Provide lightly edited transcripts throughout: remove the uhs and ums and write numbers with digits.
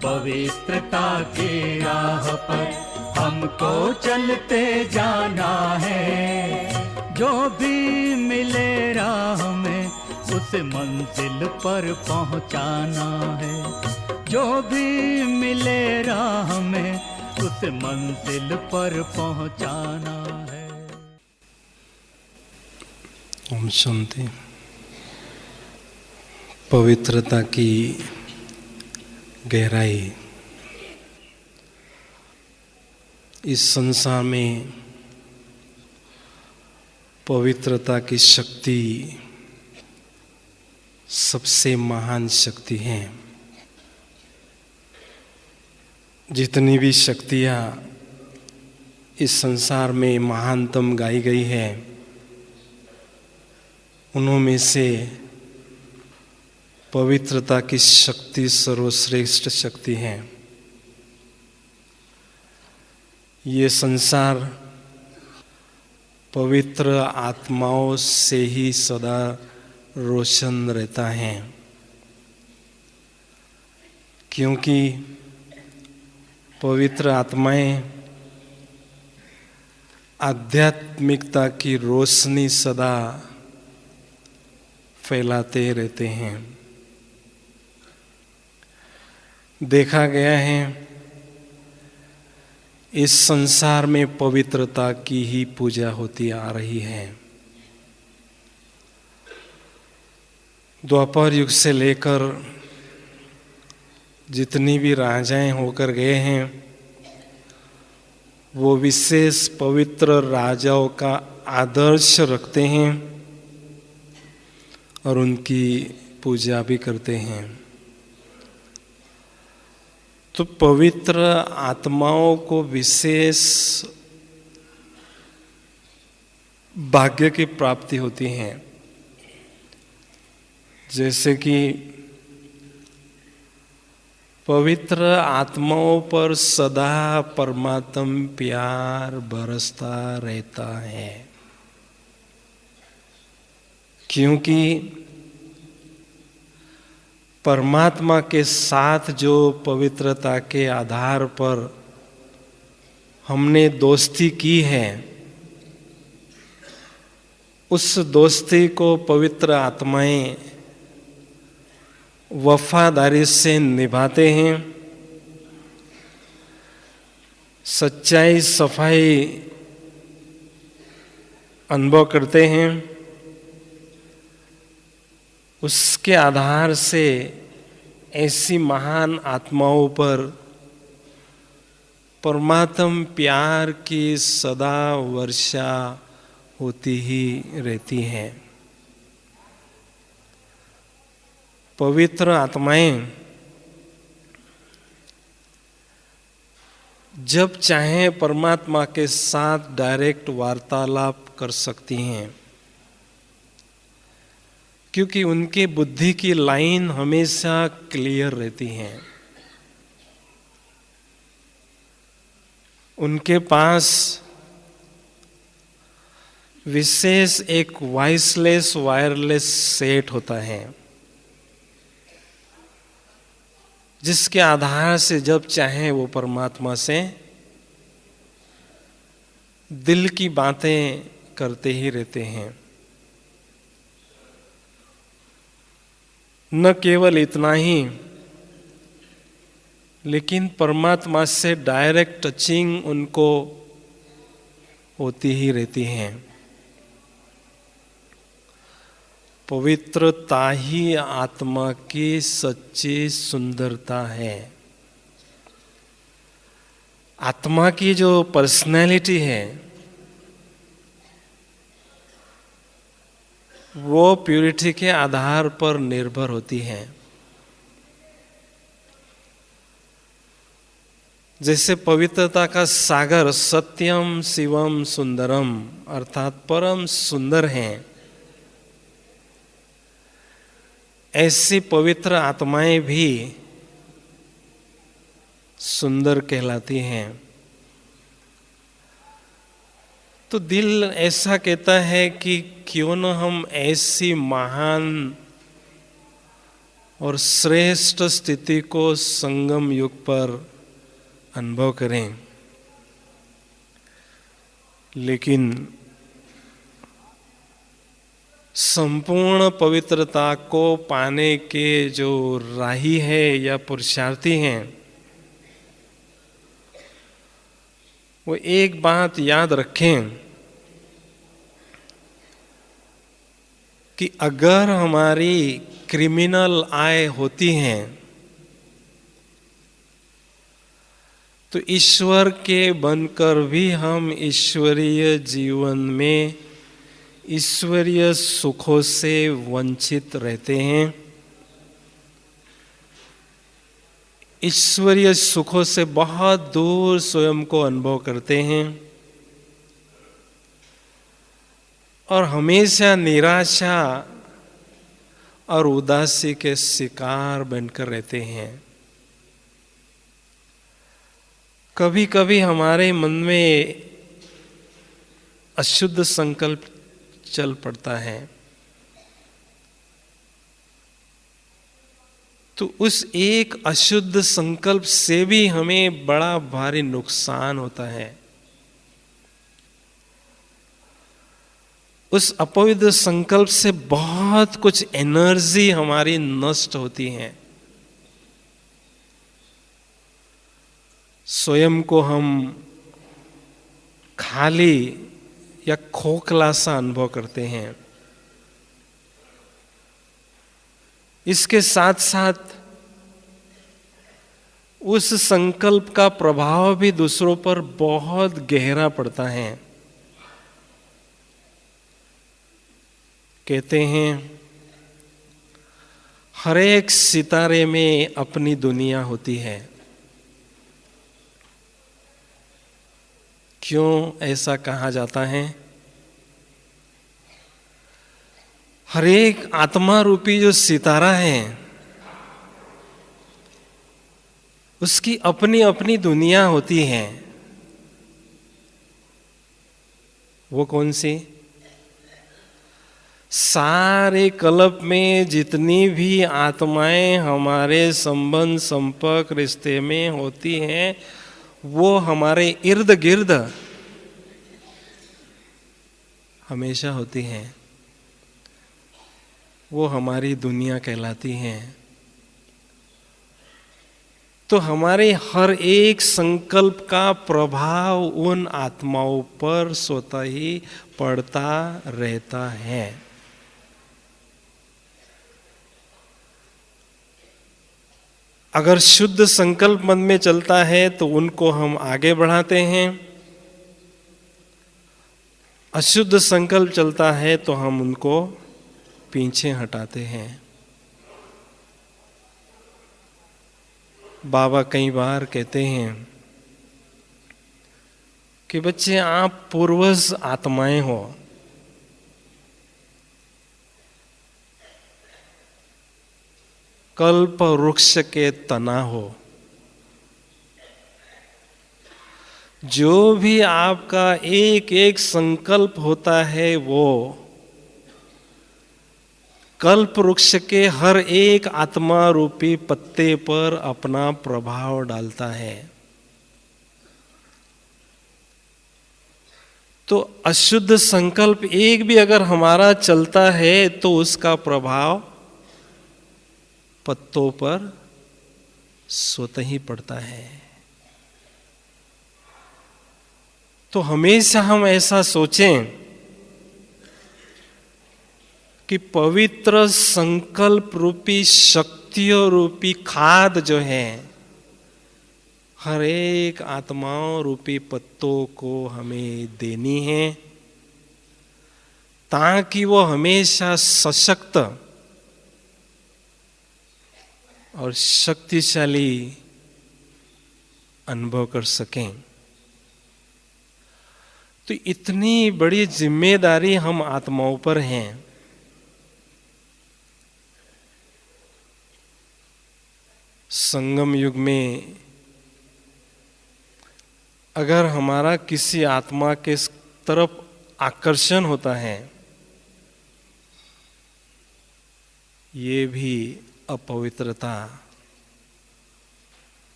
पवित्रता की राह पर हमको चलते जाना है। जो भी मिले राह में उस मंजिल पर पहुंचाना है। जो भी मिले राह में उस मंजिल पर पहुंचाना है। ओम शांति। पवित्रता की गहराई। इस संसार में पवित्रता की शक्ति सबसे महान शक्ति है। जितनी भी शक्तियाँ इस संसार में महानतम गाई गई है, उनमें से पवित्रता की शक्ति सर्वश्रेष्ठ शक्ति है। ये संसार पवित्र आत्माओं से ही सदा रोशन रहता है, क्योंकि पवित्र आत्माएं आध्यात्मिकता की रोशनी सदा फैलाते रहते हैं। देखा गया है इस संसार में पवित्रता की ही पूजा होती आ रही है। द्वापर युग से लेकर जितनी भी राजाएं होकर गए हैं, वो विशेष पवित्र राजाओं का आदर्श रखते हैं और उनकी पूजा भी करते हैं। तो पवित्र आत्माओं को विशेष भाग्य की प्राप्ति होती है। जैसे कि पवित्र आत्माओं पर सदा परमात्म प्यार बरसता रहता है, क्योंकि परमात्मा के साथ जो पवित्रता के आधार पर हमने दोस्ती की है, उस दोस्ती को पवित्र आत्माएं वफादारी से निभाते हैं, सच्चाई सफाई अनुभव करते हैं। उसके आधार से ऐसी महान आत्माओं पर परमात्म प्यार की सदा वर्षा होती ही रहती है। पवित्र आत्माएं जब चाहे परमात्मा के साथ डायरेक्ट वार्तालाप कर सकती हैं, क्योंकि उनकी बुद्धि की लाइन हमेशा क्लियर रहती है। उनके पास विशेष एक वॉइसलेस वायरलेस सेट होता है, जिसके आधार से जब चाहे वो परमात्मा से दिल की बातें करते ही रहते हैं। न केवल इतना ही, लेकिन परमात्मा से डायरेक्ट टचिंग उनको होती ही रहती है। पवित्रता ही आत्मा की सच्ची सुंदरता है। आत्मा की जो पर्सनैलिटी है, वो प्यूरिटी के आधार पर निर्भर होती है। जैसे पवित्रता का सागर सत्यम शिवम सुंदरम अर्थात परम सुंदर है, ऐसी पवित्र आत्माएं भी सुंदर कहलाती हैं। तो दिल ऐसा कहता है कि क्यों न हम ऐसी महान और श्रेष्ठ स्थिति को संगम युग पर अनुभव करें। लेकिन संपूर्ण पवित्रता को पाने के जो राही है या पुरुषार्थी हैं, वो एक बात याद रखें कि अगर हमारी क्रिमिनल आय होती हैं तो ईश्वर के बनकर भी हम ईश्वरीय जीवन में ईश्वरीय सुखों से वंचित रहते हैं। ईश्वरीय सुखों से बहुत दूर स्वयं को अनुभव करते हैं और हमेशा निराशा और उदासी के शिकार बनकर रहते हैं। कभी कभी हमारे मन में अशुद्ध संकल्प चल पड़ता है, तो उस एक अशुद्ध संकल्प से भी हमें बड़ा भारी नुकसान होता है। उस अपवित्र संकल्प से बहुत कुछ एनर्जी हमारी नष्ट होती है। स्वयं को हम खाली या खोखला सा अनुभव करते हैं। इसके साथ साथ उस संकल्प का प्रभाव भी दूसरों पर बहुत गहरा पड़ता है। कहते हैं हर एक सितारे में अपनी दुनिया होती है। क्यों ऐसा कहा जाता है? हर एक आत्मा रूपी जो सितारा है उसकी अपनी अपनी दुनिया होती है। वो कौन सी? सारे कल्प में जितनी भी आत्माएं हमारे संबंध संपर्क रिश्ते में होती हैं वो हमारे इर्द गिर्द हमेशा होती हैं। वो हमारी दुनिया कहलाती हैं। तो हमारे हर एक संकल्प का प्रभाव उन आत्माओं पर स्वतः ही पड़ता रहता है। अगर शुद्ध संकल्प मन में चलता है तो उनको हम आगे बढ़ाते हैं। अशुद्ध संकल्प चलता है तो हम उनको पीछे हटाते हैं। बाबा कई बार कहते हैं कि बच्चे आप पूर्वज आत्माएं हो। कल्प वृक्ष के तना हो। जो भी आपका एक एक संकल्प होता है वो कल्प वृक्ष के हर एक आत्मा रूपी पत्ते पर अपना प्रभाव डालता है। तो अशुद्ध संकल्प एक भी अगर हमारा चलता है तो उसका प्रभाव पत्तों पर स्वतः ही पड़ता है। तो हमेशा हम ऐसा सोचें कि पवित्र संकल्प रूपी शक्तियों रूपी खाद जो है हर एक आत्माओं रूपी पत्तों को हमें देनी है ताकि वो हमेशा सशक्त और शक्तिशाली अनुभव कर सकें। तो इतनी बड़ी जिम्मेदारी हम आत्माओं पर हैं। संगम युग में अगर हमारा किसी आत्मा के तरफ आकर्षण होता है, ये भी अपवित्रता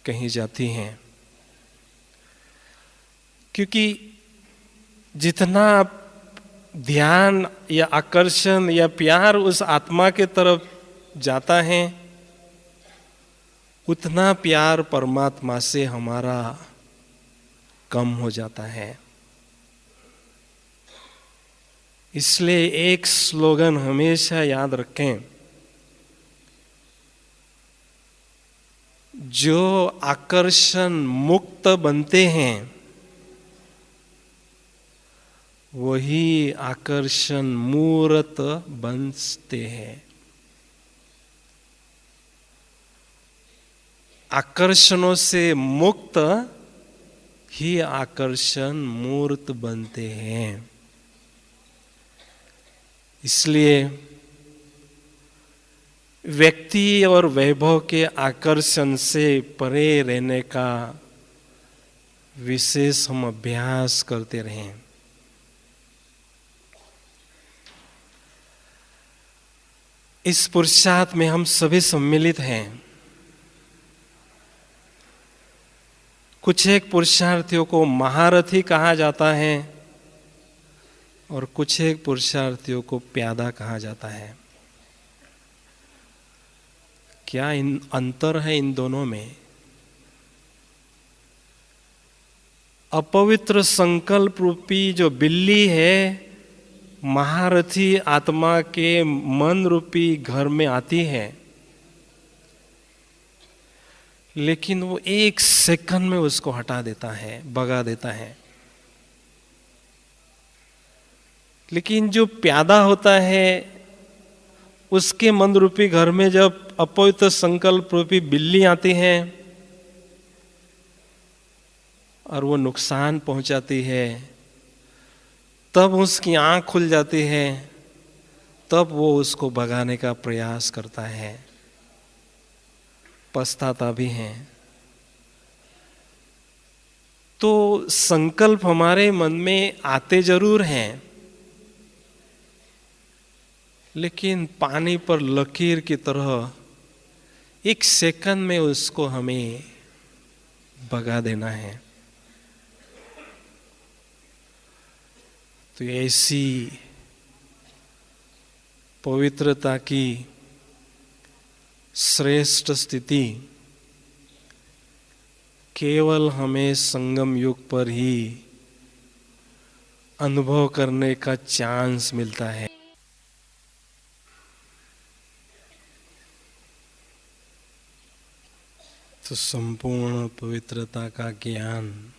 कही जाती हैं। क्योंकि जितना ध्यान या आकर्षण या प्यार उस आत्मा के तरफ जाता है, उतना प्यार परमात्मा से हमारा कम हो जाता है। इसलिए एक स्लोगन हमेशा याद रखें, जो आकर्षण मुक्त बनते हैं वही आकर्षण मूर्त बनते हैं। आकर्षणों से मुक्त ही आकर्षण मूर्त बनते हैं। इसलिए व्यक्ति और वैभव के आकर्षण से परे रहने का विशेष हम अभ्यास करते रहें। इस पुरुषार्थ में हम सभी सम्मिलित हैं। कुछ एक पुरुषार्थियों को महारथी कहा जाता है और कुछ एक पुरुषार्थियों को प्यादा कहा जाता है। क्या इन अंतर है इन दोनों में? अपवित्र संकल्प रूपी जो बिल्ली है, महारथी आत्मा के मन रूपी घर में आती है, लेकिन वो एक सेकंड में उसको हटा देता है, भगा देता है। लेकिन जो प्यादा होता है, उसके मन रूपी घर में जब अपवित्र संकल्प रूपी बिल्ली आती है और वो नुकसान पहुंचाती है, तब उसकी आंख खुल जाती है, तब वो उसको भगाने का प्रयास करता है, पछताता भी है। तो संकल्प हमारे मन में आते जरूर हैं, लेकिन पानी पर लकीर की तरह एक सेकंड में उसको हमें भगा देना है। तो ऐसी पवित्रता की श्रेष्ठ स्थिति केवल हमें संगम युग पर ही अनुभव करने का चांस मिलता है। तो संपूर्ण पवित्रता का ज्ञान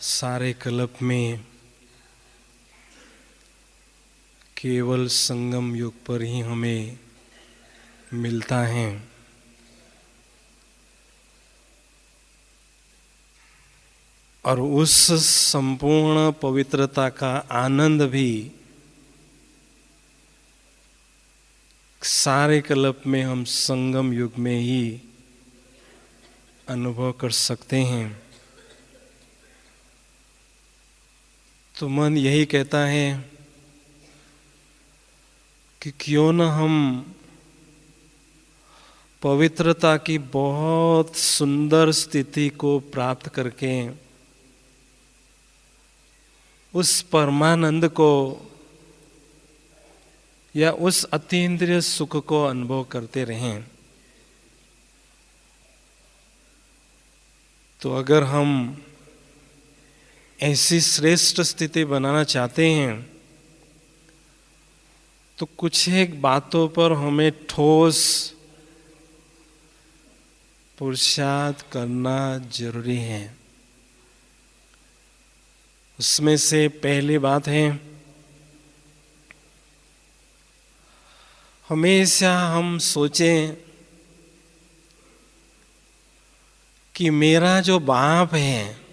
सारे कल्प में केवल संगम युग पर ही हमें मिलता है। और उस संपूर्ण पवित्रता का आनंद भी सारे कल्प में हम संगम युग में ही अनुभव कर सकते हैं। तो मन यही कहता है कि क्यों न हम पवित्रता की बहुत सुंदर स्थिति को प्राप्त करके उस परमानंद को या उस अतीन्द्रिय सुख को अनुभव करते रहें। तो अगर हम ऐसी श्रेष्ठ स्थिति बनाना चाहते हैं तो कुछ एक बातों पर हमें ठोस पुरुषार्थ करना जरूरी है। उसमें से पहली बात है, हमेशा हम सोचें कि मेरा जो बाप है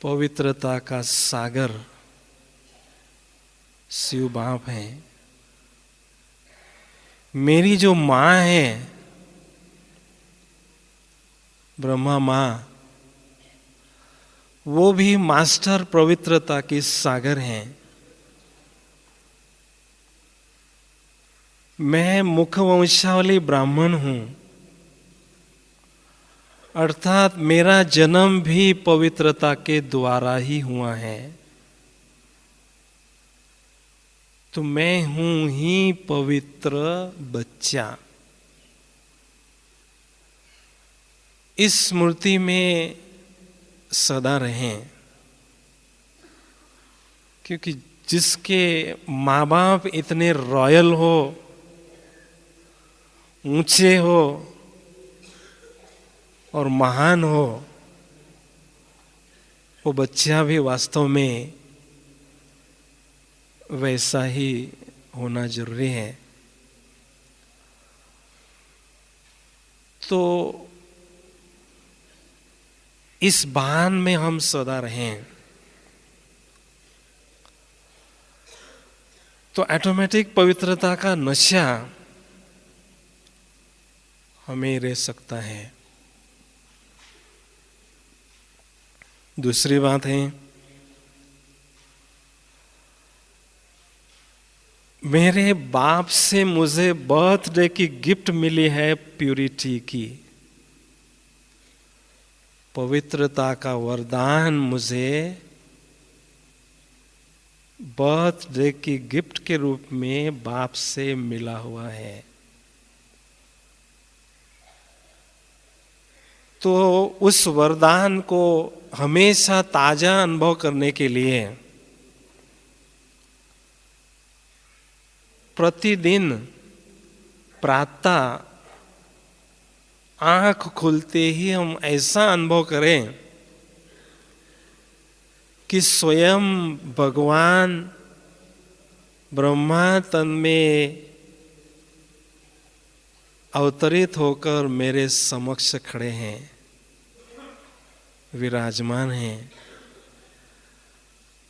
पवित्रता का सागर शिव बाप है, मेरी जो माँ है ब्रह्मा माँ, वो भी मास्टर पवित्रता की सागर हैं। मैं मुख वंशावली ब्राह्मण हूं, अर्थात मेरा जन्म भी पवित्रता के द्वारा ही हुआ है, तो मैं हूं ही पवित्र बच्चा। इस स्मृति में सदा रहें, क्योंकि जिसके माँ बाप इतने रॉयल हो, ऊंचे हो और महान हो, वो बच्चा भी वास्तव में वैसा ही होना जरूरी है। तो इस भान में हम सदा रहें, तो ऑटोमेटिक पवित्रता का नशा हमें रह सकता है। दूसरी बात है, मेरे बाप से मुझे बर्थडे की गिफ्ट मिली है प्यूरिटी की, पवित्रता का वरदान मुझे बर्थडे की गिफ्ट के रूप में बाप से मिला हुआ है। तो उस वरदान को हमेशा ताजा अनुभव करने के लिए प्रतिदिन प्रातः आंख खुलते ही हम ऐसा अनुभव करें कि स्वयं भगवान ब्रह्मा तन में अवतरित होकर मेरे समक्ष खड़े हैं, विराजमान हैं,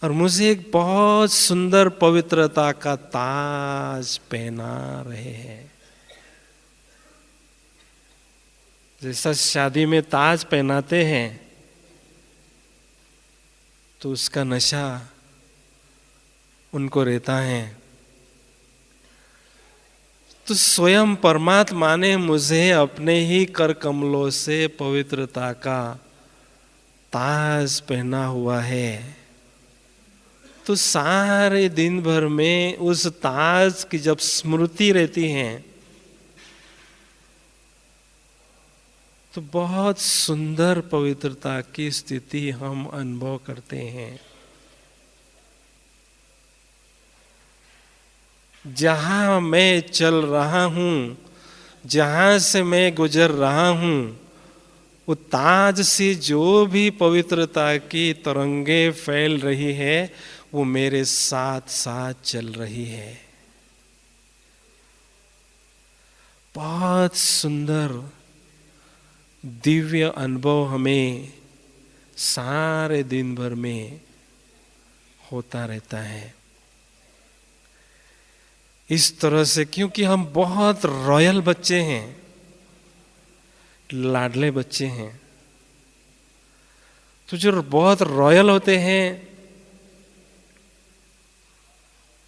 और मुझे एक बहुत सुंदर पवित्रता का ताज पहना रहे हैं। जैसा शादी में ताज पहनाते हैं तो उसका नशा उनको रहता है, तो स्वयं परमात्मा ने मुझे अपने ही कर कमलों से पवित्रता का ताज पहना हुआ है। तो सारे दिन भर में उस ताज की जब स्मृति रहती है तो बहुत सुंदर पवित्रता की स्थिति हम अनुभव करते हैं। जहां मैं चल रहा हूं, जहां से मैं गुजर रहा हूं, वो ताज से जो भी पवित्रता की तरंगे फैल रही है वो मेरे साथ साथ चल रही है। बहुत सुंदर दिव्य अनुभव हमें सारे दिन भर में होता रहता है। इस तरह से, क्योंकि हम बहुत रॉयल बच्चे हैं, लाडले बच्चे हैं, तो जो बहुत रॉयल होते हैं,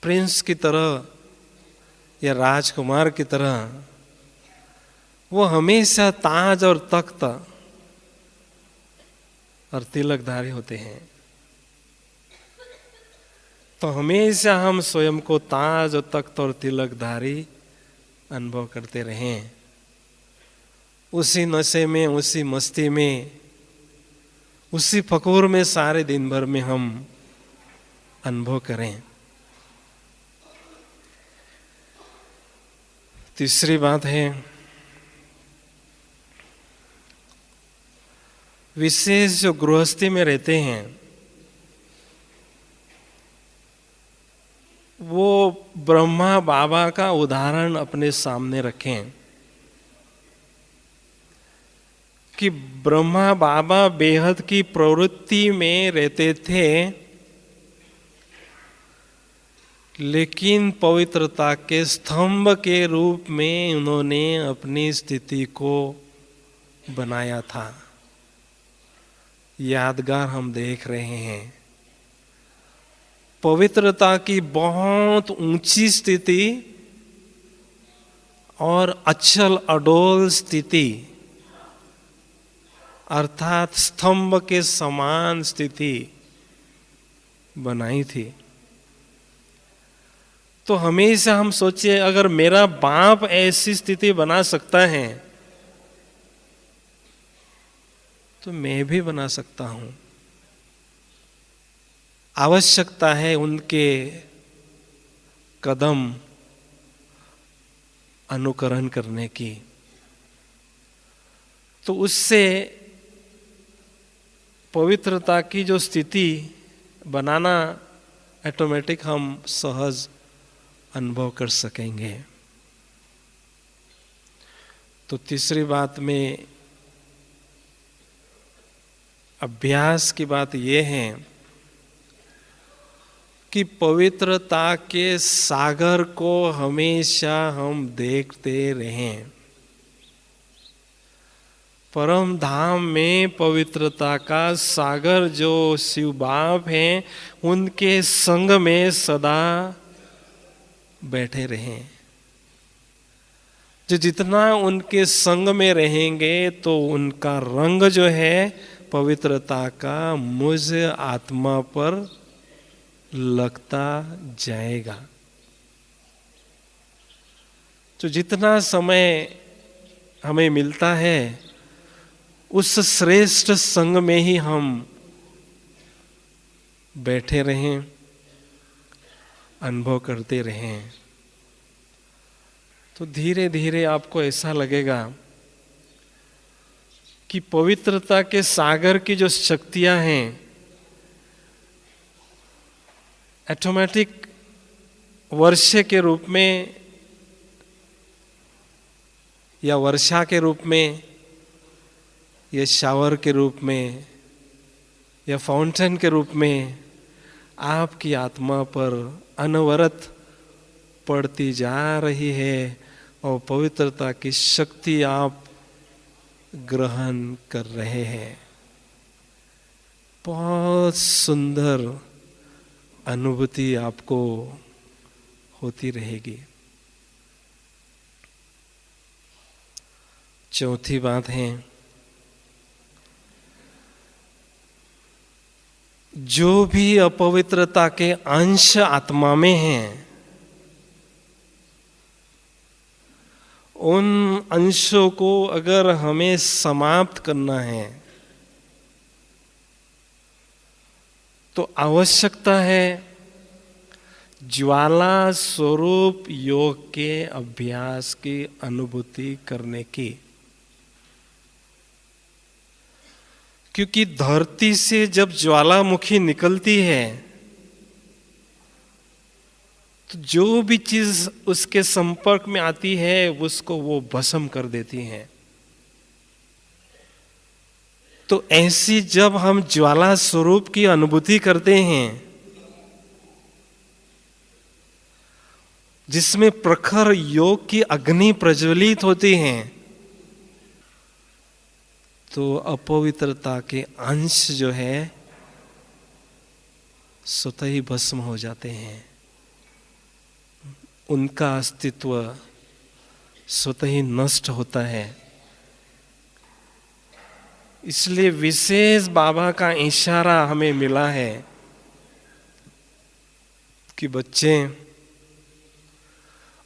प्रिंस की तरह या राजकुमार की तरह, वो हमेशा ताज और तख्त और तिलकधारी होते हैं। तो हमेशा हम स्वयं को ताज और तख्त और तिलकधारी अनुभव करते रहें, उसी नशे में, उसी मस्ती में, उसी फकूर में सारे दिन भर में हम अनुभव करें। तीसरी बात है, विशेष जो गृहस्थी में रहते हैं वो ब्रह्मा बाबा का उदाहरण अपने सामने रखें कि ब्रह्मा बाबा बेहद की प्रवृत्ति में रहते थे, लेकिन पवित्रता के स्तंभ के रूप में उन्होंने अपनी स्थिति को बनाया था। यादगार हम देख रहे हैं, पवित्रता की बहुत ऊंची स्थिति और अचल अडोल स्थिति अर्थात स्तंभ के समान स्थिति बनाई थी। तो हमेशा हम सोचिए, अगर मेरा बाप ऐसी स्थिति बना सकता है तो मैं भी बना सकता हूं। आवश्यकता है उनके कदम अनुकरण करने की। तो उससे पवित्रता की जो स्थिति बनाना ऑटोमेटिक हम सहज अनुभव कर सकेंगे। तो तीसरी बात में अभ्यास की बात यह है कि पवित्रता के सागर को हमेशा हम देखते रहें। परम धाम में पवित्रता का सागर जो शिव बाप हैं, उनके संग में सदा बैठे रहें। जो जितना उनके संग में रहेंगे तो उनका रंग जो है पवित्रता का मुझ आत्मा पर लगता जाएगा। तो जितना समय हमें मिलता है उस श्रेष्ठ संग में ही हम बैठे रहें, अनुभव करते रहें। तो धीरे धीरे आपको ऐसा लगेगा कि पवित्रता के सागर की जो शक्तियां हैं ऑटोमेटिक वर्षे के रूप में या वर्षा के रूप में या शावर के रूप में या फाउंटेन के रूप में आपकी आत्मा पर अनवरत पड़ती जा रही है और पवित्रता की शक्ति आप ग्रहण कर रहे हैं। बहुत सुंदर अनुभूति आपको होती रहेगी। चौथी बात है, जो भी अपवित्रता के अंश आत्मा में हैं, उन अंशों को अगर हमें समाप्त करना है तो आवश्यकता है ज्वाला स्वरूप योग के अभ्यास की अनुभूति करने की। क्योंकि धरती से जब ज्वालामुखी निकलती है तो जो भी चीज उसके संपर्क में आती है उसको वो भस्म कर देती है। तो ऐसी जब हम ज्वाला स्वरूप की अनुभूति करते हैं जिसमें प्रखर योग की अग्नि प्रज्वलित होती है, तो अपवित्रता के अंश जो है स्वतः ही भस्म हो जाते हैं। उनका अस्तित्व स्वतः ही नष्ट होता है। इसलिए विशेष बाबा का इशारा हमें मिला है कि बच्चे,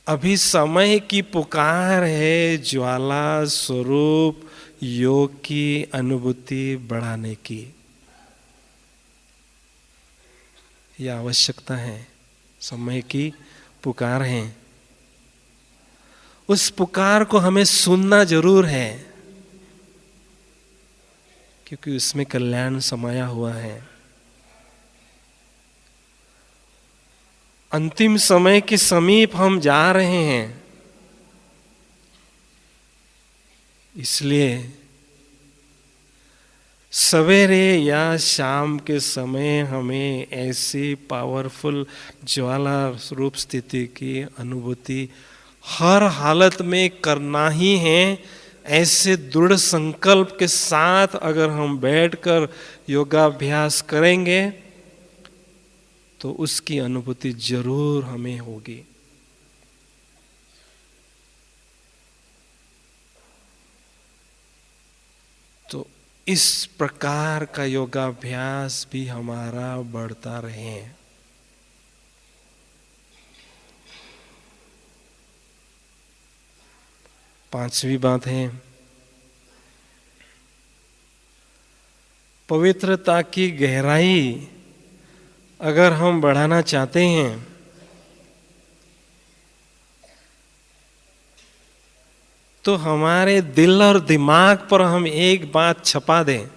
अभी समय की पुकार है ज्वाला स्वरूप योग की अनुभूति बढ़ाने की। यह आवश्यकता है, समय की पुकार है। उस पुकार को हमें सुनना जरूर है क्योंकि उसमें कल्याण समाया हुआ है। अंतिम समय के समीप हम जा रहे हैं, इसलिए सवेरे या शाम के समय हमें ऐसी पावरफुल ज्वाला रूप स्थिति की अनुभूति हर हालत में करना ही है। ऐसे दृढ़ संकल्प के साथ अगर हम बैठकर योगाभ्यास करेंगे तो उसकी अनुभूति जरूर हमें होगी। इस प्रकार का योगाभ्यास भी हमारा बढ़ता रहे। पांचवी बात है, पवित्रता की गहराई अगर हम बढ़ाना चाहते हैं तो हमारे दिल और दिमाग पर हम एक बात छपा दें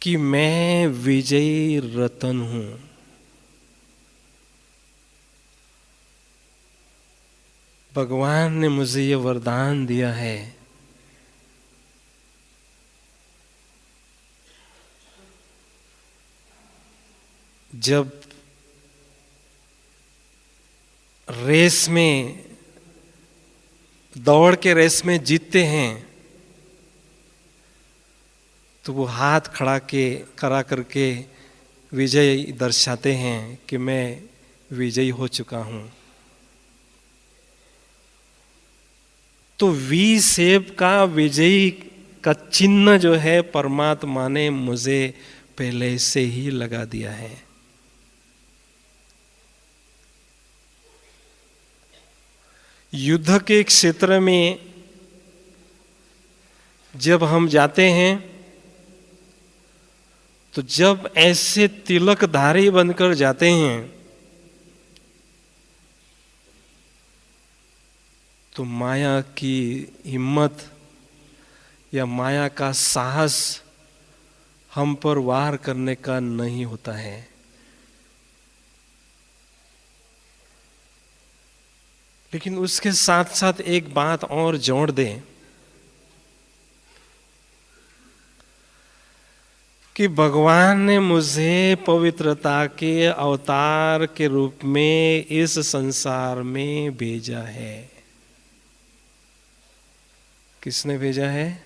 कि मैं विजयी रतन हूं। भगवान ने मुझे ये वरदान दिया है, जब रेस में, दौड़ के रेस में जीतते हैं तो वो हाथ खड़ा करके विजय दर्शाते हैं कि मैं विजयी हो चुका हूं। तो वी शेप का विजयी का चिन्ह जो है परमात्मा ने मुझे पहले से ही लगा दिया है। युद्ध के क्षेत्र में जब हम जाते हैं तो जब ऐसे तिलकधारी बनकर जाते हैं तो माया की हिम्मत या माया का साहस हम पर वार करने का नहीं होता है। लेकिन उसके साथ साथ एक बात और जोड़ दें कि भगवान ने मुझे पवित्रता के अवतार के रूप में इस संसार में भेजा है। किसने भेजा है?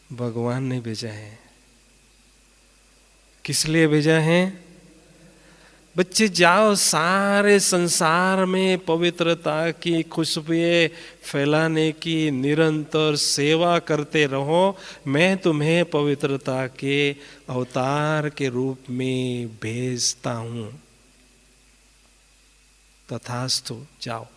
भगवान ने भेजा है। किस लिए भेजा है? बच्चे जाओ सारे संसार में पवित्रता की खुशबुएं फैलाने की निरंतर सेवा करते रहो। मैं तुम्हें पवित्रता के अवतार के रूप में भेजता हूं। तथास्तु, जाओ।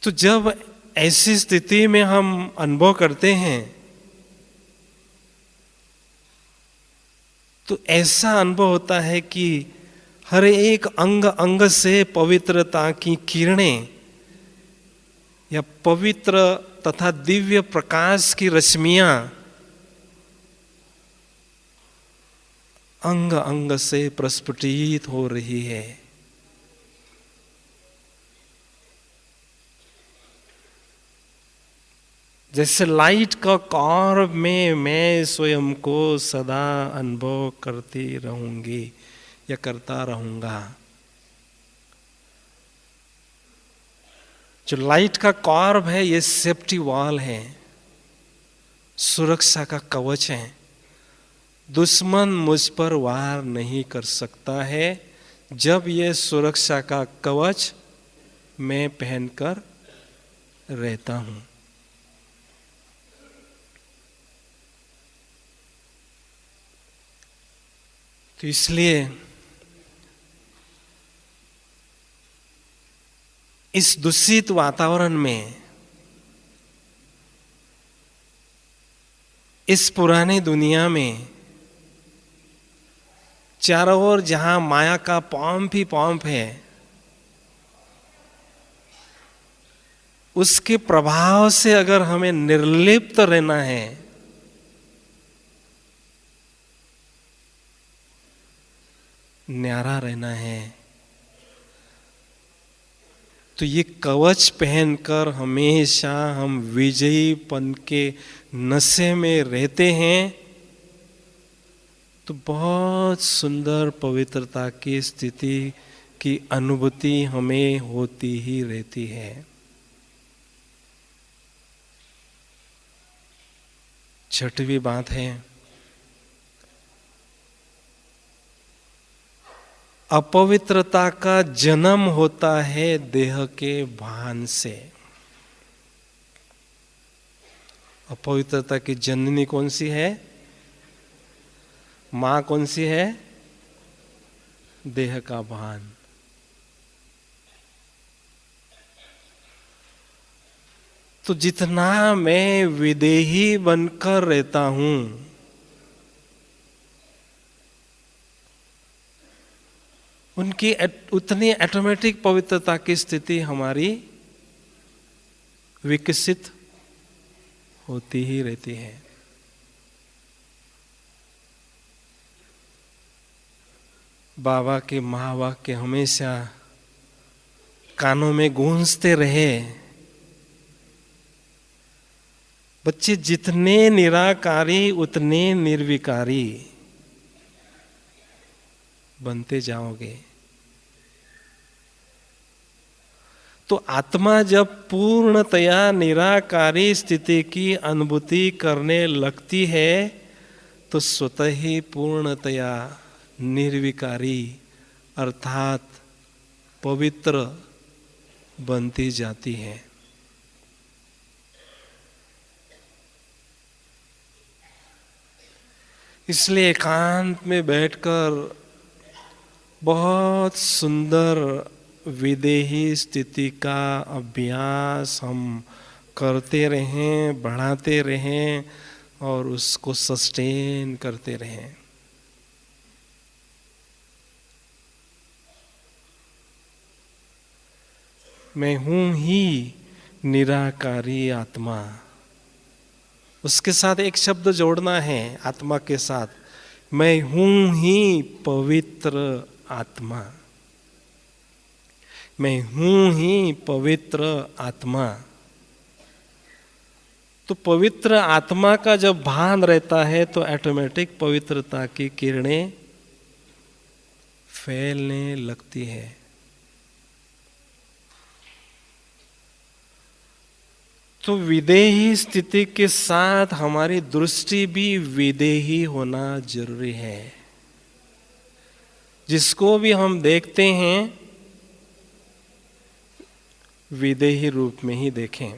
तो जब ऐसी स्थिति में हम अनुभव करते हैं तो ऐसा अनुभव होता है कि हर एक अंग अंग से पवित्रता की किरणें या पवित्र तथा दिव्य प्रकाश की रश्मियां अंग अंग से प्रस्फुटित हो रही है। जैसे लाइट का कॉर्ब में मैं स्वयं को सदा अनुभव करती रहूंगी या करता रहूंगा। जो लाइट का कॉर्ब है ये सेफ्टी वॉल है, सुरक्षा का कवच है। दुश्मन मुझ पर वार नहीं कर सकता है जब ये सुरक्षा का कवच मैं पहनकर रहता हूं। तो इसलिए इस दूषित वातावरण में, इस पुरानी दुनिया में, चारों ओर जहां माया का पंप ही पंप है, उसके प्रभाव से अगर हमें निर्लिप्त रहना है न्यारा रहना है तो ये कवच पहनकर हमेशा हम विजयीपन के नशे में रहते हैं तो बहुत सुंदर पवित्रता की स्थिति की अनुभूति हमें होती ही रहती है। छठवीं बात है, अपवित्रता का जन्म होता है देह के भान से। अपवित्रता की जननी कौन सी है? मां कौन सी है? देह का भान। तो जितना मैं विदेही बनकर रहता हूं, उनकी उतनी ऑटोमेटिक पवित्रता की स्थिति हमारी विकसित होती ही रहती है। बाबा के महावाक्य हमेशा कानों में गूंजते रहे, बच्चे जितने निराकारी उतने निर्विकारी बनते जाओगे। तो आत्मा जब पूर्णतया निराकारी स्थिति की अनुभूति करने लगती है तो स्वतः ही पूर्णतया निर्विकारी अर्थात पवित्र बनती जाती है। इसलिए एकांत में बैठकर बहुत सुंदर विदेही स्थिति का अभ्यास हम करते रहें, बढ़ाते रहें और उसको सस्टेन करते रहें। मैं हूं ही निराकारी आत्मा। उसके साथ एक शब्द जोड़ना है, आत्मा के साथ, मैं हूं ही पवित्र आत्मा। मैं हूं ही पवित्र आत्मा। तो पवित्र आत्मा का जब भान रहता है तो ऑटोमेटिक पवित्रता की किरणें फैलने लगती है। तो विदेही स्थिति के साथ हमारी दृष्टि भी विदेही होना जरूरी है। जिसको भी हम देखते हैं विदेही रूप में ही देखें।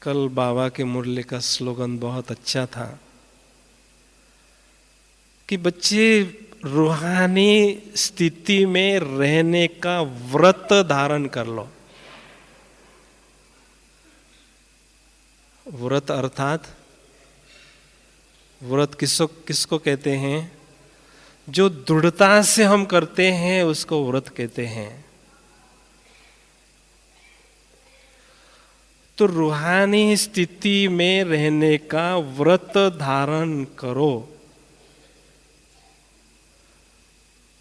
कल बाबा के मुरली का स्लोगन बहुत अच्छा था कि बच्चे रूहानी स्थिति में रहने का व्रत धारण कर लो। व्रत अर्थात व्रत किसको कहते हैं? जो दृढ़ता से हम करते हैं उसको व्रत कहते हैं। तो रूहानी स्थिति में रहने का व्रत धारण करो।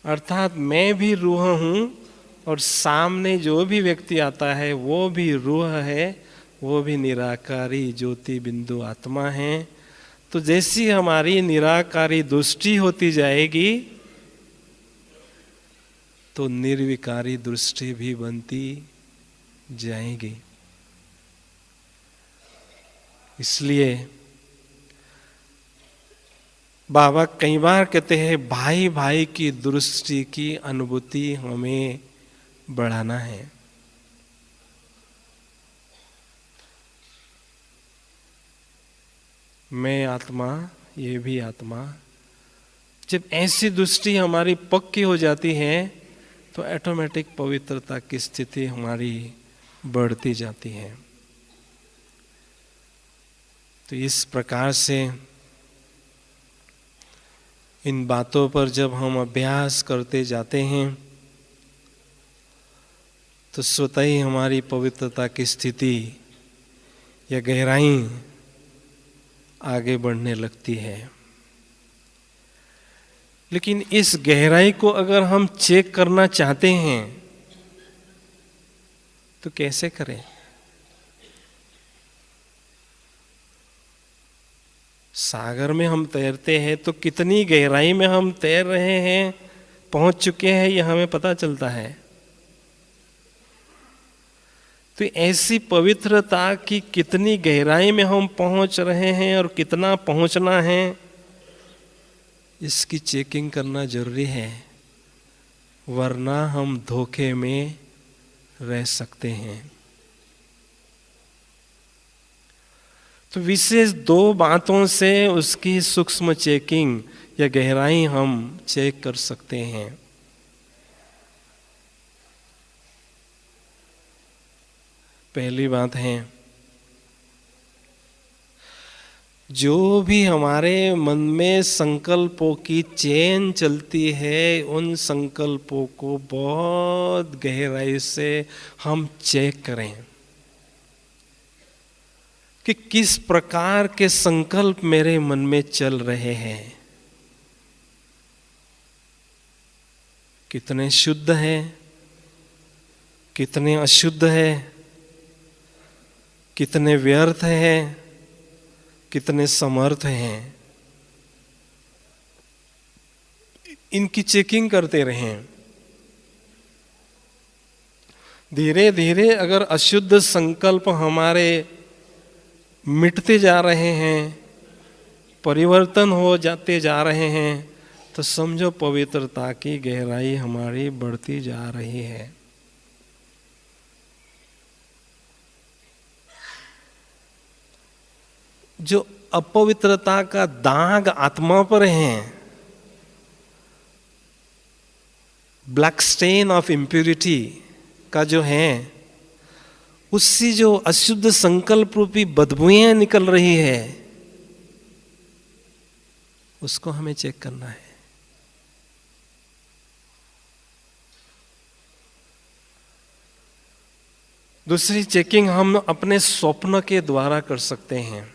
अर्थात मैं भी रूह हूं और सामने जो भी व्यक्ति आता है वो भी रूह है, वो भी निराकारी ज्योति बिंदु आत्मा है। तो जैसी हमारी निराकारी दृष्टि होती जाएगी तो निर्विकारी दृष्टि भी बनती जाएगी। इसलिए बाबा कई बार कहते हैं भाई भाई की दृष्टि की अनुभूति हमें बढ़ाना है। मैं आत्मा, ये भी आत्मा। जब ऐसी दृष्टि हमारी पक्की हो जाती है तो ऑटोमेटिक पवित्रता की स्थिति हमारी बढ़ती जाती है। तो इस प्रकार से इन बातों पर जब हम अभ्यास करते जाते हैं तो स्वतः ही हमारी पवित्रता की स्थिति या गहराई आगे बढ़ने लगती है। लेकिन इस गहराई को अगर हम चेक करना चाहते हैं तो कैसे करें? सागर में हम तैरते हैं तो कितनी गहराई में हम तैर रहे हैं, पहुंच चुके हैं, यह हमें पता चलता है। तो ऐसी पवित्रता की कितनी गहराई में हम पहुंच रहे हैं और कितना पहुंचना है, इसकी चेकिंग करना जरूरी है, वरना हम धोखे में रह सकते हैं। तो विशेष 2 बातों से उसकी सूक्ष्म चेकिंग या गहराई हम चेक कर सकते हैं। पहली बात है, जो भी हमारे मन में संकल्पों की चेन चलती है, उन संकल्पों को बहुत गहराई से हम चेक करें कि किस प्रकार के संकल्प मेरे मन में चल रहे हैं, कितने शुद्ध हैं, कितने अशुद्ध हैं, कितने व्यर्थ हैं, कितने समर्थ हैं। इनकी चेकिंग करते रहें। धीरे धीरे अगर अशुद्ध संकल्प हमारे मिटते जा रहे हैं, परिवर्तन हो जाते जा रहे हैं, तो समझो पवित्रता की गहराई हमारी बढ़ती जा रही है। जो अपवित्रता का दाग आत्मा पर है, ब्लैक स्टेन ऑफ इम्प्यूरिटी का जो है, उससे जो अशुद्ध संकल्प रूपी बदबुएं निकल रही है, उसको हमें चेक करना है। दूसरी चेकिंग हम अपने स्वप्न के द्वारा कर सकते हैं,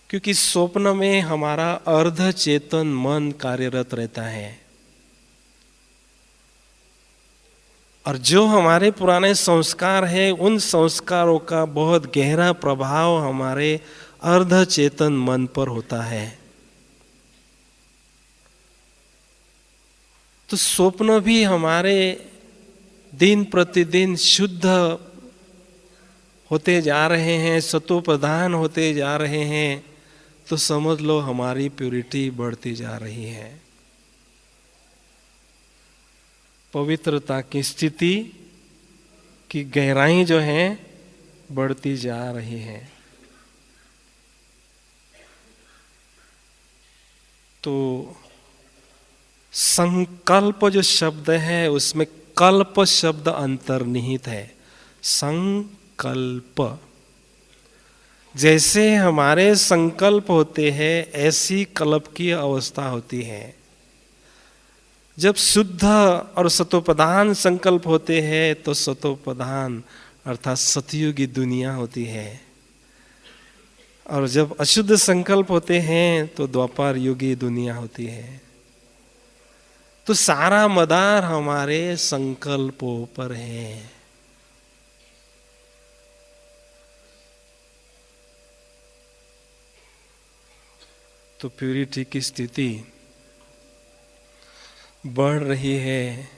क्योंकि स्वप्न में हमारा अर्ध चेतन मन कार्यरत रहता है, और जो हमारे पुराने संस्कार हैं, उन संस्कारों का बहुत गहरा प्रभाव हमारे अर्ध चेतन मन पर होता है। तो स्वप्न भी हमारे दिन प्रतिदिन शुद्ध होते जा रहे हैं, सतोप्रधान होते जा रहे हैं, तो समझ लो हमारी प्यूरिटी बढ़ती जा रही है। पवित्रता की स्थिति की गहराई जो है बढ़ती जा रही है। तो संकल्प जो शब्द है, उसमें कल्प शब्द अंतर्निहित है। संकल्प, जैसे हमारे संकल्प होते हैं, ऐसी कल्प की अवस्था होती है। जब शुद्ध और सतोप्रधान संकल्प होते हैं, तो सतोप्रधान अर्थात सतयुगी दुनिया होती है, और जब अशुद्ध संकल्प होते हैं, तो द्वापर युगी दुनिया होती है। तो सारा मदार हमारे संकल्पों पर है। तो प्यूरिटी की स्थिति बढ़ रही है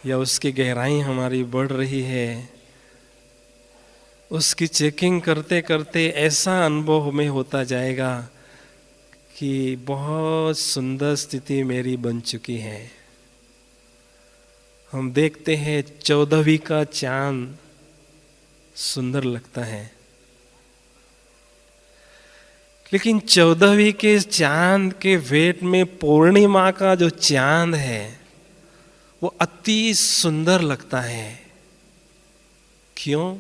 या उसकी गहराई हमारी बढ़ रही है, उसकी चेकिंग करते करते ऐसा अनुभव में होता जाएगा कि बहुत सुंदर स्थिति मेरी बन चुकी है। हम देखते हैं 14वीं का चांद सुंदर लगता है, लेकिन 14वीं के चांद के वेट में पूर्णिमा का जो चांद है, वो अति सुंदर लगता है। क्यों?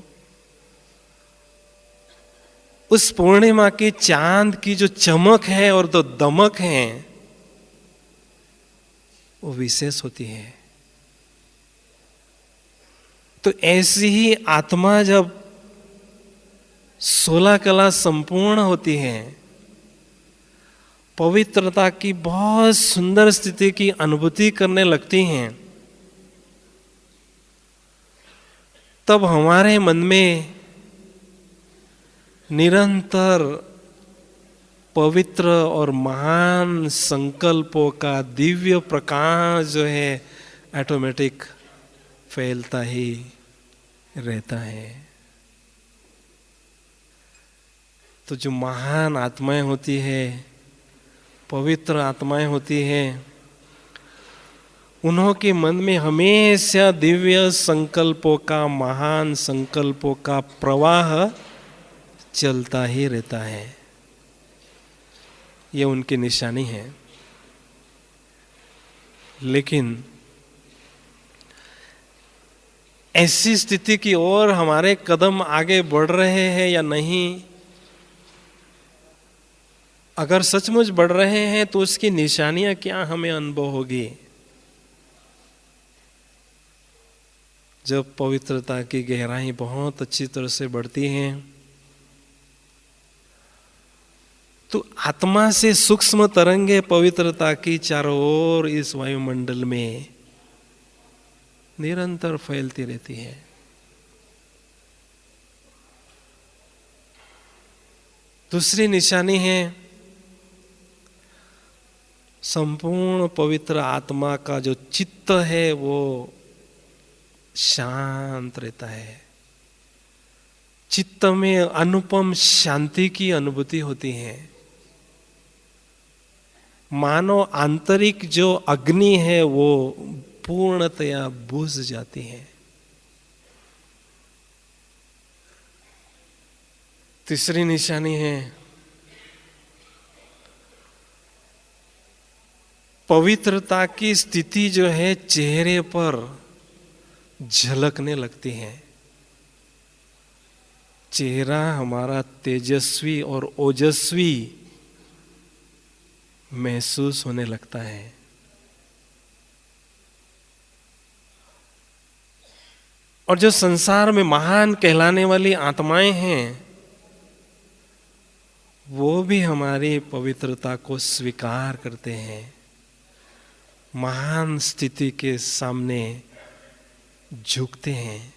उस पूर्णिमा के चांद की जो चमक है और जो दमक है, वो विशेष होती है। तो ऐसी ही आत्मा जब 16 कला संपूर्ण होती है, पवित्रता की बहुत सुंदर स्थिति की अनुभूति करने लगती हैं, तब हमारे मन में निरंतर पवित्र और महान संकल्पों का दिव्य प्रकाश जो है ऑटोमेटिक फैलता ही रहता है। तो जो महान आत्माएं होती है, पवित्र आत्माएं होती हैं, उन्हों के मन में हमेशा दिव्य संकल्पों का, महान संकल्पों का प्रवाह चलता ही रहता है। ये उनकी निशानी है। लेकिन ऐसी स्थिति की ओर हमारे कदम आगे बढ़ रहे हैं या नहीं, अगर सचमुच बढ़ रहे हैं तो उसकी निशानियां क्या हमें अनुभव होगी। जब पवित्रता की गहराई बहुत अच्छी तरह से बढ़ती है तो आत्मा से सूक्ष्म तरंगे पवित्रता की चारों ओर इस वायुमंडल में निरंतर फैलती रहती है। दूसरी निशानी है संपूर्ण पवित्र आत्मा का जो चित्त है वो शांत रहता है। चित्त में अनुपम शांति की अनुभूति होती है। मानो आंतरिक जो अग्नि है वो पूर्णतया बुझ जाती है। तीसरी निशानी है पवित्रता की स्थिति जो है चेहरे पर झलकने लगती है। चेहरा हमारा तेजस्वी और ओजस्वी महसूस होने लगता है। और जो संसार में महान कहलाने वाली आत्माएं हैं वो भी हमारी पवित्रता को स्वीकार करते हैं, महान स्थिति के सामने झुकते हैं।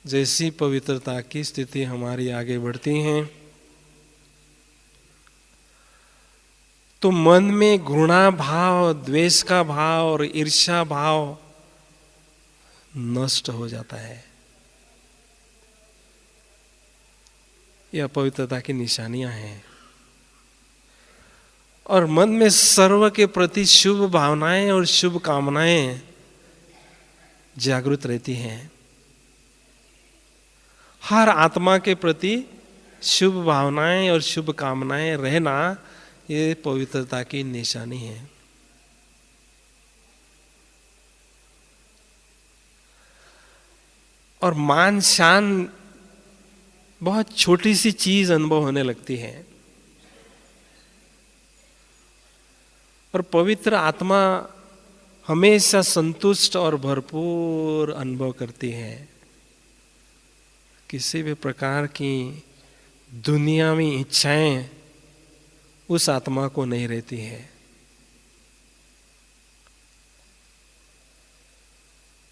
जैसी पवित्रता की स्थिति हमारी आगे बढ़ती है तो मन में घृणा भाव, द्वेष का भाव और ईर्ष्या भाव नष्ट हो जाता है। यह पवित्रता की निशानियां हैं। और मन में सर्व के प्रति शुभ भावनाएं और शुभ कामनाएं जागृत रहती हैं। हर आत्मा के प्रति शुभ भावनाएं और शुभ कामनाएं रहना ये पवित्रता की निशानी है। और मान शान बहुत छोटी सी चीज अनुभव होने लगती है। और पवित्र आत्मा हमेशा संतुष्ट और भरपूर अनुभव करती है। किसी भी प्रकार की दुनियावी इच्छाएं उस आत्मा को नहीं रहती है।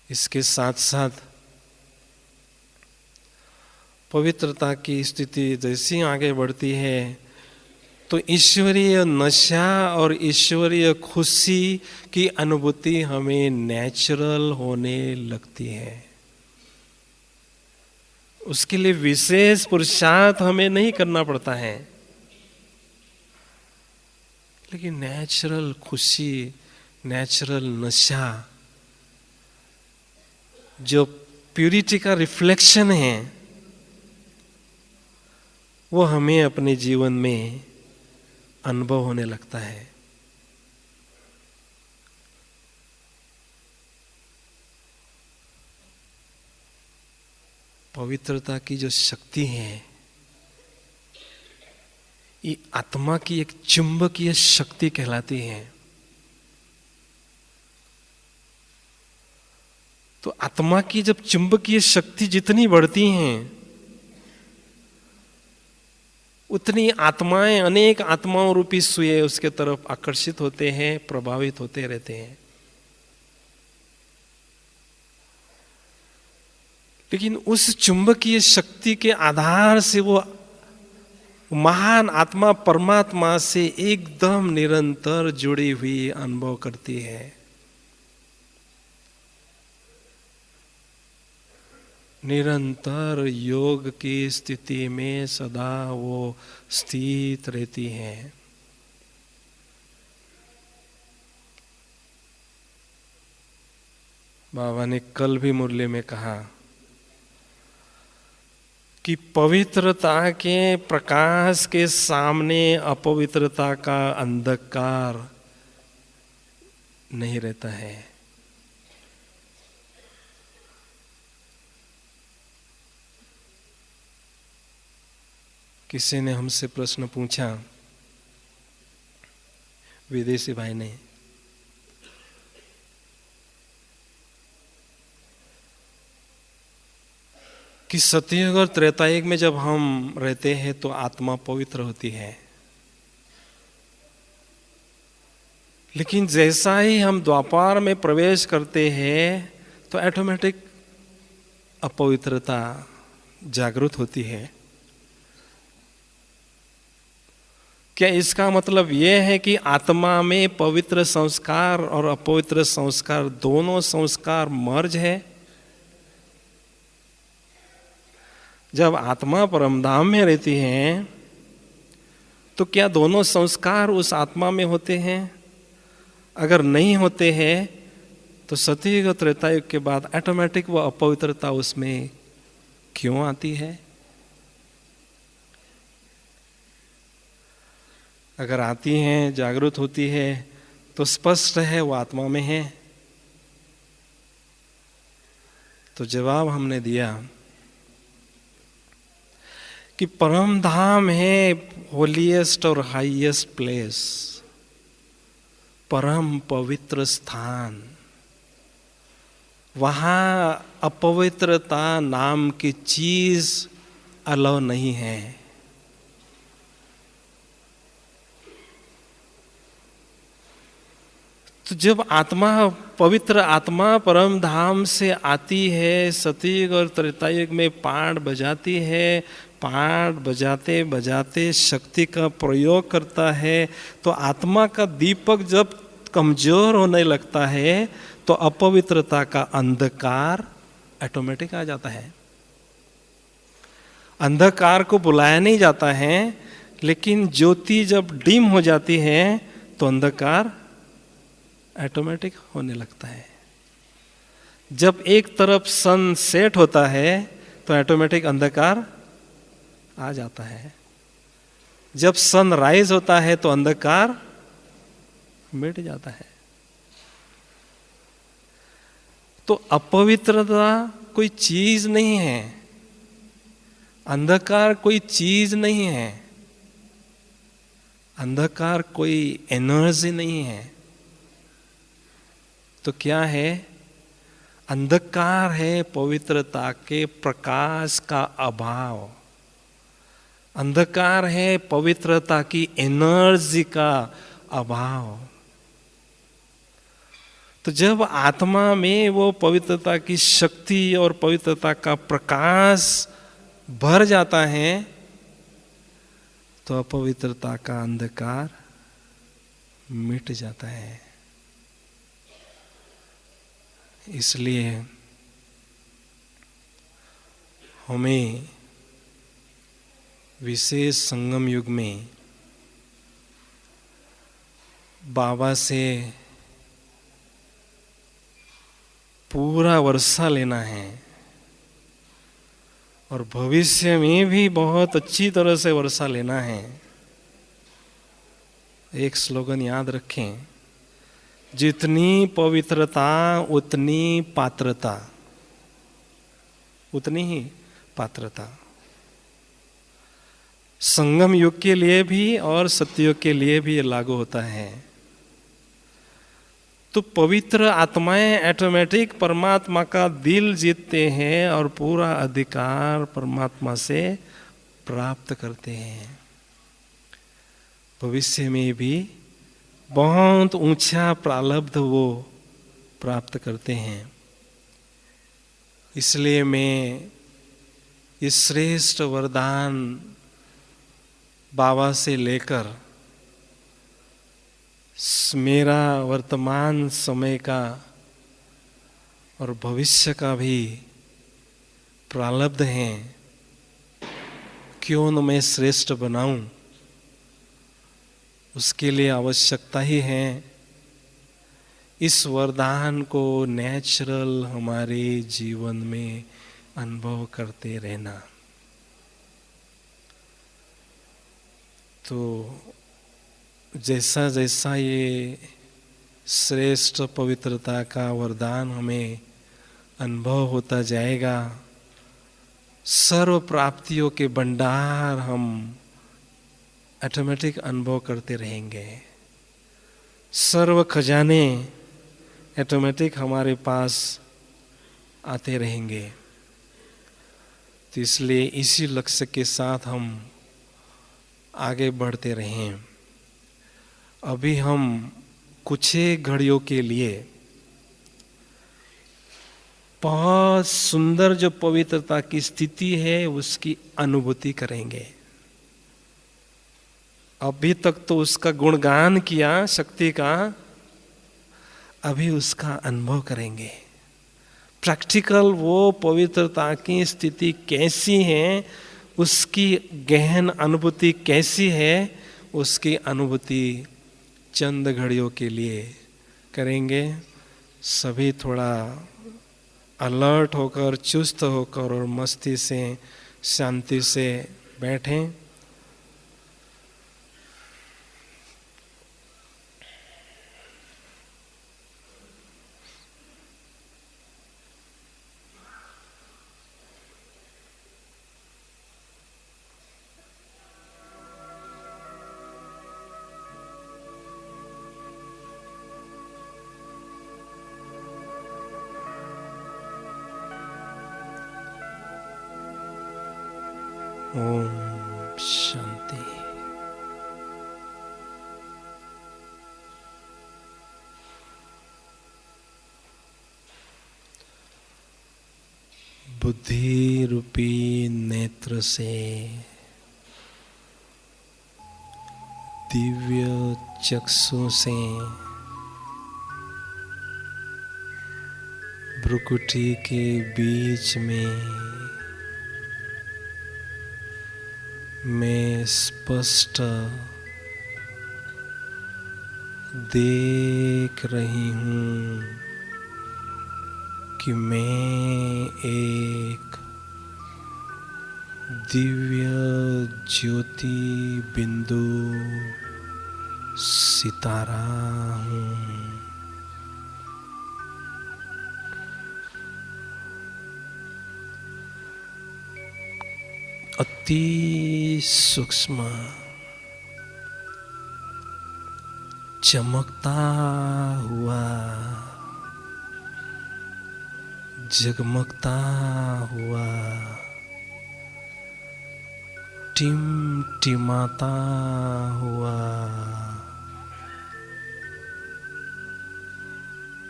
इसके साथ साथ पवित्रता की स्थिति जैसी आगे बढ़ती है तो ईश्वरीय नशा और ईश्वरीय खुशी की अनुभूति हमें नेचुरल होने लगती है। उसके लिए विशेष पुरुषार्थ हमें नहीं करना पड़ता है, लेकिन नेचुरल खुशी, नेचुरल नशा जो प्यूरिटी का रिफ्लेक्शन है वो हमें अपने जीवन में अनुभव होने लगता है। पवित्रता की जो शक्ति है ये आत्मा की एक चुंबकीय शक्ति कहलाती है। तो आत्मा की जब चुंबकीय शक्ति जितनी बढ़ती है उतनी आत्माएं, अनेक आत्माओं रूपी सुए उसके तरफ आकर्षित होते हैं, प्रभावित होते रहते हैं। लेकिन उस चुंबकीय शक्ति के आधार से वो महान आत्मा परमात्मा से एकदम निरंतर जुड़ी हुई अनुभव करती है। निरंतर योग की स्थिति में सदा वो स्थित रहती है। बाबा ने कल भी मुरली में कहा कि पवित्रता के प्रकाश के सामने अपवित्रता का अंधकार नहीं रहता है। किसी ने हमसे प्रश्न पूछा, विदेशी भाई ने, कि सतयुग और त्रेतायुग में जब हम रहते हैं तो आत्मा पवित्र होती है, लेकिन जैसा ही हम द्वापर में प्रवेश करते हैं तो ऑटोमेटिक अपवित्रता जागृत होती है। क्या इसका मतलब यह है कि आत्मा में पवित्र संस्कार और अपवित्र संस्कार दोनों संस्कार मर्ज है? जब आत्मा परमधाम में रहती है तो क्या दोनों संस्कार उस आत्मा में होते हैं? अगर नहीं होते हैं तो सतयुग त्रेतायुग के बाद ऑटोमेटिक वो अपवित्रता उसमें क्यों आती है? अगर आती हैं, जागृत होती है, तो स्पष्ट है वो आत्मा में है। तो जवाब हमने दिया कि परम धाम है होलीएस्ट और हाईएस्ट प्लेस, परम पवित्र स्थान। वहां अपवित्रता नाम की चीज अलाउ नहीं है। तो जब आत्मा, पवित्र आत्मा परम धाम से आती है, सतयुग और त्रेतायुग में पाठ बजाती है, पाठ बजाते बजाते शक्ति का प्रयोग करता है, तो आत्मा का दीपक जब कमजोर होने लगता है तो अपवित्रता का अंधकार ऑटोमेटिक आ जाता है। अंधकार को बुलाया नहीं जाता है, लेकिन ज्योति जब डिम हो जाती है तो अंधकार ऑटोमेटिक होने लगता है। जब एक तरफ सन सेट होता है तो ऑटोमेटिक अंधकार आ जाता है। जब सन राइज होता है तो अंधकार मिट जाता है। तो अपवित्रता कोई चीज नहीं है, अंधकार कोई चीज नहीं है, अंधकार कोई एनर्जी नहीं है। तो क्या है? अंधकार है पवित्रता के प्रकाश का अभाव, अंधकार है पवित्रता की एनर्जी का अभाव। तो जब आत्मा में वो पवित्रता की शक्ति और पवित्रता का प्रकाश भर जाता है तो अपवित्रता का अंधकार मिट जाता है। इसलिए हमें विशेष संगम युग में बाबा से पूरा वर्षा लेना है और भविष्य में भी बहुत अच्छी तरह से वर्षा लेना है। एक स्लोगन याद रखें, जितनी पवित्रता उतनी पात्रता, उतनी ही पात्रता। संगम युग के लिए भी और सत्ययुग के लिए भी ये लागू होता है। तो पवित्र आत्माएं ऑटोमेटिक परमात्मा का दिल जीतते हैं और पूरा अधिकार परमात्मा से प्राप्त करते हैं। भविष्य में भी बहुत ऊंचा प्रारब्ध वो प्राप्त करते हैं। इसलिए मैं ये श्रेष्ठ वरदान बाबा से लेकर मेरा वर्तमान समय का और भविष्य का भी प्रारब्ध हैं, क्यों न मैं श्रेष्ठ बनाऊं, उसके लिए आवश्यकता ही है इस वरदान को नेचुरल हमारे जीवन में अनुभव करते रहना। तो जैसा जैसा ये श्रेष्ठ पवित्रता का वरदान हमें अनुभव होता जाएगा, सर्व प्राप्तियों के भंडार हम ऑटोमेटिक अनुभव करते रहेंगे। सर्व खजाने ऑटोमेटिक हमारे पास आते रहेंगे। तो इसलिए इसी लक्ष्य के साथ हम आगे बढ़ते रहें। अभी हम कुछ ही घड़ियों के लिए बहुत सुंदर जो पवित्रता की स्थिति है उसकी अनुभूति करेंगे। अभी तक तो उसका गुणगान किया शक्ति का, अभी उसका अनुभव करेंगे। प्रैक्टिकल वो पवित्रता की स्थिति कैसी है, उसकी गहन अनुभूति कैसी है, उसकी अनुभूति चंद घड़ियों के लिए करेंगे। सभी थोड़ा अलर्ट होकर, चुस्त होकर और मस्ती से, शांति से बैठें। ओम शांति। बुद्धि रूपी नेत्र से दिव्य चक्षु से भ्रुकुटी के बीच में मैं स्पष्ट देख रही हूँ कि मैं एक दिव्य ज्योति बिंदु सितारा हूँ। अति सूक्ष्म चमकता हुआ, जगमगता हुआ, टिमटिमाता हुआ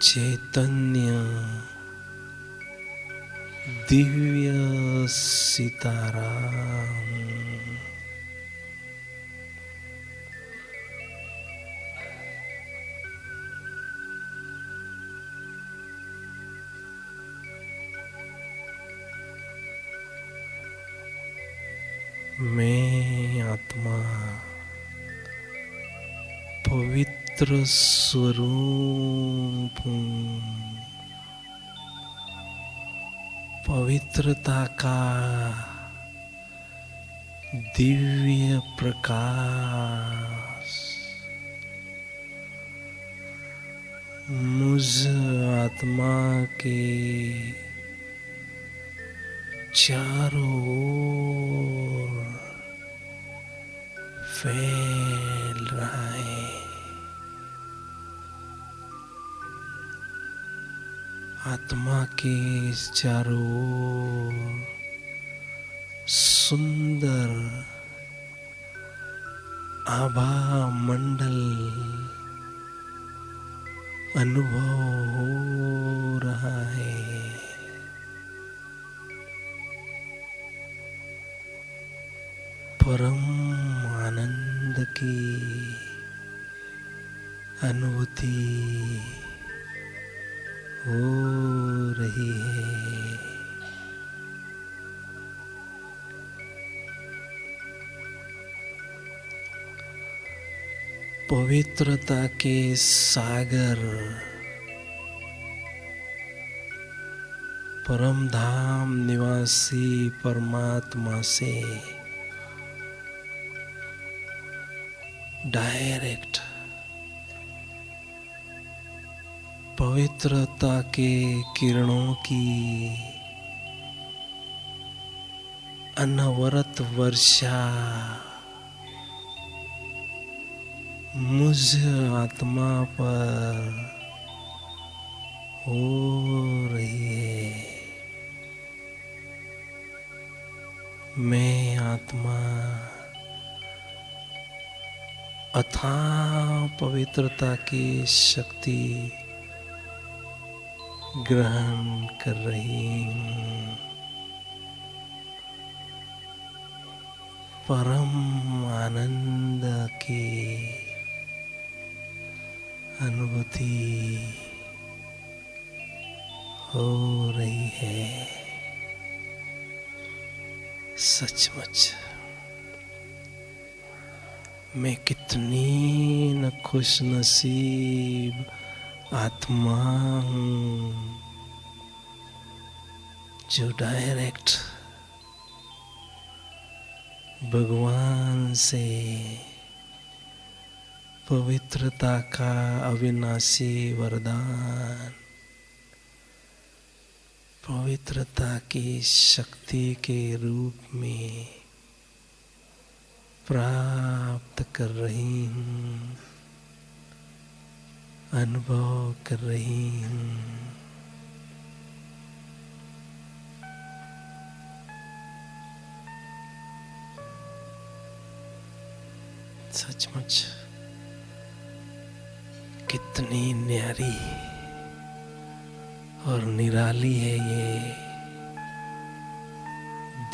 चैतन्य दिव्य सितारा हूँ। मैं आत्मा पवित्र स्वरूप हूँ। पवित्रता का दिव्य प्रकाश मुझ आत्मा के चारों ओर फैल रहा है। आत्मा के चारों ओर सुंदर आभा मंडल अनुभव हो रहा है। परम आनंद की अनुभूति हो रही है। पवित्रता के सागर परम धाम निवासी परमात्मा से डायरेक्ट पवित्रता के किरणों की अनवरत वर्षा मुझ आत्मा पर हो रही है। मैं आत्मा अथाह पवित्रता की शक्ति ग्रहण कर रही हूँ। परम आनंद की अनुभूति हो रही है। सचमुच मैं कितनी न खुश नसीब आत्मा हूँ जो डायरेक्ट भगवान से पवित्रता का अविनाशी वरदान, पवित्रता की शक्ति के रूप में प्राप्त कर रही हूँ, अनुभव कर रही हूँ। सचमुच कितनी न्यारी और निराली है ये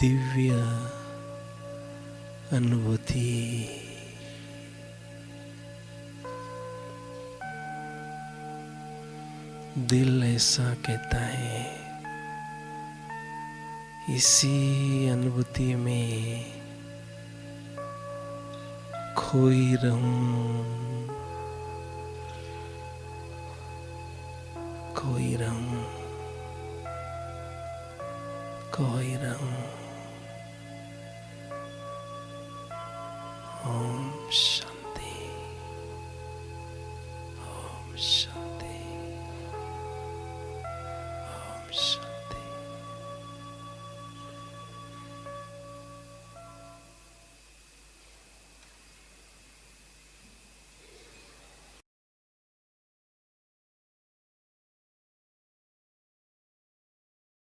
दिव्य अनुभूति। दिल ऐसा कहता है, इसी अनुभूति में खोई रहूं, खोई रहूं, खोई रहूं। ओम